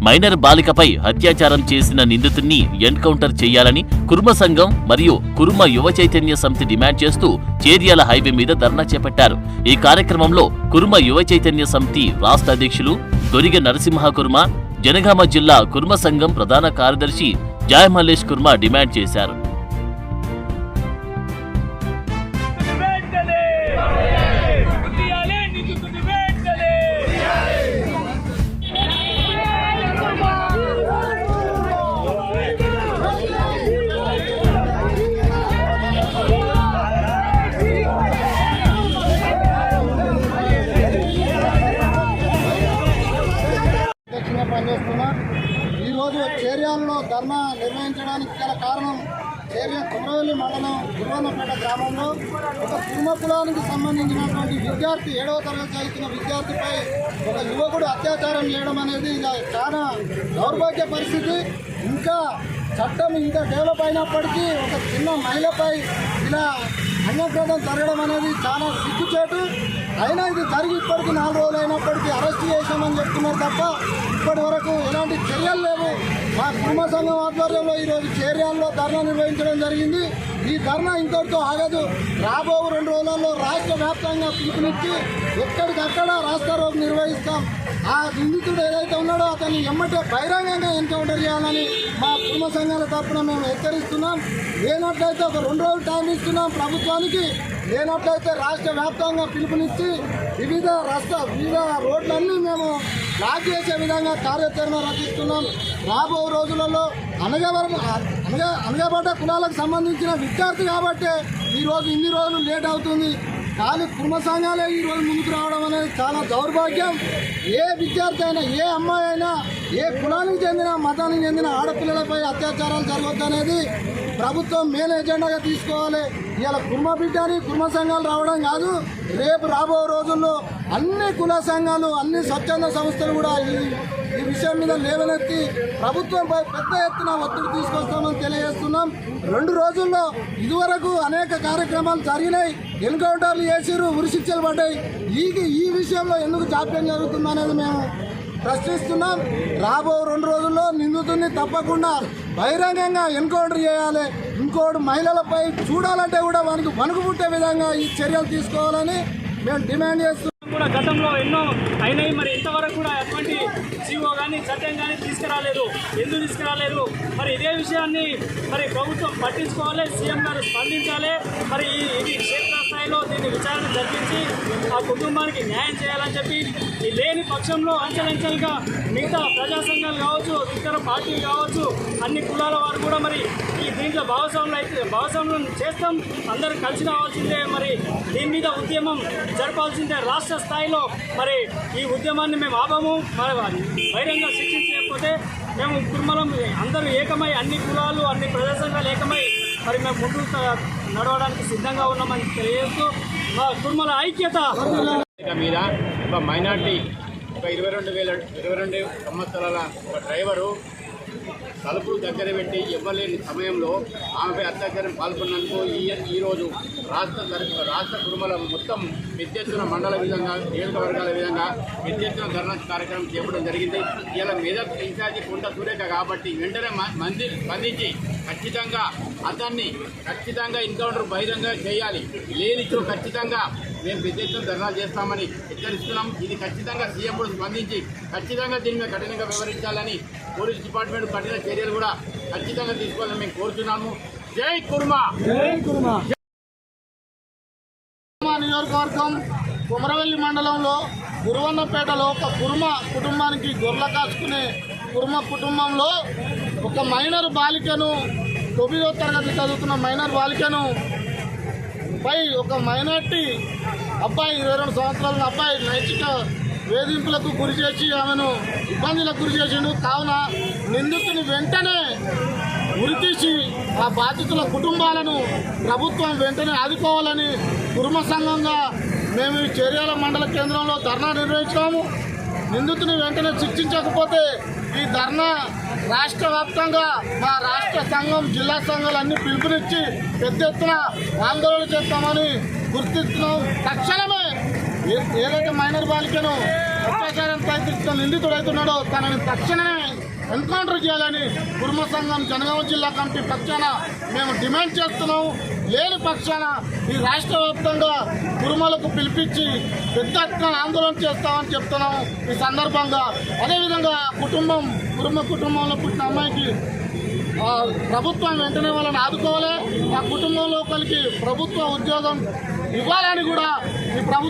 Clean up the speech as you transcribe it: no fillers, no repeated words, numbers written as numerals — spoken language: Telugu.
మైనర్ బాలికపై అత్యాచారం చేసిన నిందితుడిని ఎన్కౌంటర్ చేయాలని కుర్మ సంఘం మరియు కుర్మ యువ చైతన్య సమితి డిమాండ్ చేస్తూ చేర్యాల హైవే మీద ధర్నా చేపట్టారు. ఈ కార్యక్రమంలో కుర్మ యువ చైతన్య సమితి రాష్ట్ర అధ్యక్షులు దొరిగ నరసింహ కుర్మ, జనగామ జిల్లా కుర్మ సంఘం ప్రధాన కార్యదర్శి జాయమల్లేష్ కుర్మ డిమాండ్ చేశారు. ఈరోజు చేర్యాలలో ధర్నా నిర్వహించడానికి గల కారణం చేర్య కొమరవెల్లి మండలం గురువన్నపేట గ్రామంలో ఒక కుర్మ కులానికి సంబంధించినటువంటి విద్యార్థి 7వ తరగతి చదువుతున్న విద్యార్థిపై ఒక యువకుడు అత్యాచారం చేయడం అనేది ఇలా చాలా దౌర్భాగ్య పరిస్థితి. ఇంకా చట్టం ఇంకా డెవలప్ అయినప్పటికీ ఒక చిన్న మహిళపై ఇలా అన్యాక్రాంతం జరగడం అనేది చాలా సిగ్గుచేటు. అయినా ఇది జరిగి ఇప్పటికీ 4 రోజులు అయినప్పటికీ అరెస్ట్ చేశామని చెప్తున్నారు తప్ప ఇప్పటి వరకు ఎలాంటి చర్యలు లేవు. మా కుర్మ సంఘం ఆధ్వర్యంలో ఈరోజు చేర్యాలలో ధర్నా నిర్వహించడం జరిగింది. ఈ ధర్నా ఇంతటితో ఆగదు. రాబో 2 రోజులలో రాష్ట్ర వ్యాప్తంగా పిలుపునిచ్చి ఎక్కడికక్కడ రాస్తారోకు నిర్వహిస్తాం. ఆ నిందితుడు ఏదైతే ఉన్నాడో అతన్ని ఎమ్మటే బహిరంగంగా ఎన్కౌంటర్ చేయాలని మా కుర్మ సంఘాల తరఫున మేము హెచ్చరిస్తున్నాం. లేనట్లయితే ఒక 2 రోజులు టైం ఇస్తున్నాం ప్రభుత్వానికి. లేనట్లయితే రాష్ట్ర వ్యాప్తంగా పిలుపునిచ్చి వివిధ రోడ్లన్నీ మేము బ్లాక్ చేసే విధంగా కార్యాచరణ రచిస్తున్నాం. రాబో రోజులలో అనగబడ్డ కులాలకు సంబంధించిన విద్యార్థి కాబట్టే ఈరోజు ఇన్ని రోజులు లేట్ అవుతుంది. కానీ కుర్మ సంఘాలే ఈరోజు ముందుకు రావడం అనేది చాలా దౌర్భాగ్యం. ఏ విద్యార్థి అయినా, ఏ అమ్మాయి అయినా, ఏ కులానికి చెందిన మతానికి చెందిన ఆడపిల్లలపై అత్యాచారాలు జరగొద్దనేది ప్రభుత్వం మెయిన్ ఎజెండాగా తీసుకోవాలి. ఇవాళ కుర్మ బిడ్డని కుర్మ సంఘాలు రావడం కాదు, రేపు రాబో రోజుల్లో అన్ని కుల సంఘాలు, అన్ని స్వచ్ఛంద సంస్థలు కూడా ఈ విషయం మీద లేవనెత్తి ప్రభుత్వంపై పెద్ద ఎత్తున ఒత్తిడి తీసుకొస్తామని తెలియజేస్తున్నాం. 2 రోజుల్లో ఇదివరకు అనేక కార్యక్రమాలు జరిగినాయి, ఎన్కౌంటర్లు చేసిరు, ఉరిశిక్షలు పడ్డాయి. ఈ విషయంలో ఎందుకు జాప్యం జరుగుతుందనేది మేము ప్రశ్నిస్తున్నాం. రాబో 2 రోజుల్లో నిందితుడిని తప్పకుండా బహిరంగంగా ఎన్కౌంటర్ చేయాలి. ఇంకోటి మహిళలపై చూడాలంటే కూడా వానికి వణుకు పుట్టే విధంగా ఈ చర్యలు తీసుకోవాలని మేము డిమాండ్ చేస్తున్నాం. కూడా గతంలో ఎన్నో అయినాయి, మరి ఇంతవరకు కూడా ఎటువంటి జీవో కానీ చట్టం కానీ తీసుకురాలేదు. ఎందుకు తీసుకురాలేదు? మరి ఇదే విషయాన్ని మరి ప్రభుత్వం పట్టించుకోవాలి, సీఎం గారు స్పందించాలి. మరి ఇది క్షేత్రస్థాయిలో దీన్ని విచారణ జరిపించి ఆ కుటుంబానికి న్యాయం చేయాలని చెప్పి, లేని పక్షంలో అంచెలంచెలుగా మిగతా ప్రజా సంఘాలు కావచ్చు, ఇతర పార్టీలు కావచ్చు, అన్ని కులాల వారు కూడా మరి ఈ దీంట్లో భాగస్వామ్యం చేస్తాం. అందరూ కలిసి రావాల్సిందే. మరి దీని మీద ఉద్యమం జరపాల్సిందే రాష్ట్ర స్థాయిలో. మరి ఈ ఉద్యమాన్ని మేము ఆపము. మరి బహిరంగ శిక్షించకపోతే మేము కుర్మలం అందరూ ఏకమై, అన్ని కులాలు, అన్ని ప్రజా సంఘాలు ఏకమై మరి మేము ముందుకు నడవడానికి సిద్ధంగా ఉన్నామని తెలియజేస్తూ మా కుర్మల ఐక్యత మీద ఒక మైనార్టీ ఒక 22 సంవత్సరాల ఒక డ్రైవరు తలుపులు దగ్గర పెట్టి ఇవ్వలేని సమయంలో ఆమెపై అత్యాచారం పాల్గొన్నందుకు ఈరోజు రాష్ట్ర కుటుంబాల మొత్తం పెద్దెత్తున మండల విధంగా, నియోజకవర్గాల విధంగా పెద్దెత్తున ధర్నా కార్యక్రమం చేపట్టడం జరిగింది. ఇలా మెదక్ ఇన్ఛార్జి కుంట సురేఖ కాబట్టి వెంటనే స్పందించి అతన్ని ఖచ్చితంగా ఎన్కౌంటర్ బహిరంగ చేయాలి. లేనిచో ఖచ్చితంగా మేము పెద్ద ఎత్తున ధర్నాలు చేస్తామని హెచ్చరిస్తున్నాం. ఇది ఖచ్చితంగా సీఎం కూడా స్పందించి ఖచ్చితంగా దీని మీద కఠినంగా వివరించాలని, పోలీస్ డిపార్ట్మెంట్ కఠిన చర్యలు కూడా ఖచ్చితంగా తీసుకోవాలని మేము కోరుతున్నాము. జై కుర్మా. నియోజకవర్గం కొమరవెల్లి మండలంలో గురువన్నపేటలో ఒక కుర్మ కుటుంబానికి గొర్రెలు కాచుకునే కుర్మ కుటుంబంలో ఒక మైనర్ బాలికను 9వ తరగతి చదువుతున్న మైనర్ బాలికను పై ఒక మైనార్టీ అబ్బాయి 22 సంవత్సరాల అబ్బాయి నైతిక వేధింపులకు గురి చేసి ఆమెను ఇబ్బందులకు గురి చేసిండు. కావున నిందితుని వెంటనే ఉరితీసి ఆ బాధితుల కుటుంబాలను ప్రభుత్వం వెంటనే ఆదుకోవాలని కుర్మ సంఘంగా మేము చేర్యాల మండల కేంద్రంలో ధర్నా నిర్వహించాము. నిందితుని వెంటనే శిక్షించకపోతే ఈ ధర్నా రాష్ట్ర వ్యాప్తంగా మా రాష్ట్ర సంఘం, జిల్లా సంఘాలు అన్ని పిలుపునిచ్చి పెద్ద ఎత్తున ఆందోళన చేస్తామని గుర్తిస్తున్నాం. తక్షణమే ఏదైతే మైనర్ బాలికను అత్యాచారం ప్రయత్నిస్తున్న నిందితుడైతున్నాడో తనని తక్షణమే ఎన్కౌంటర్ చేయాలని కుర్మ సంఘం జనగామ జిల్లా కమిటీ పక్షాన మేము డిమాండ్ చేస్తున్నాము. లేని పక్షాన ఈ రాష్ట్ర వ్యాప్తంగా కుర్మలకు పిలిపించి పెద్ద ఎత్తున ఆందోళన చేస్తామని చెప్తున్నాము. ఈ సందర్భంగా అదేవిధంగా కుర్మ కుటుంబంలో పుట్టిన అమ్మాయికి ప్రభుత్వం వెంటనే వాళ్ళని ఆదుకోవాలి. ఆ కుటుంబంలో ఒకరికి ప్రభుత్వ ఉద్యోగం ఇవ్వాలని కూడా ఈ ప్రభుత్వం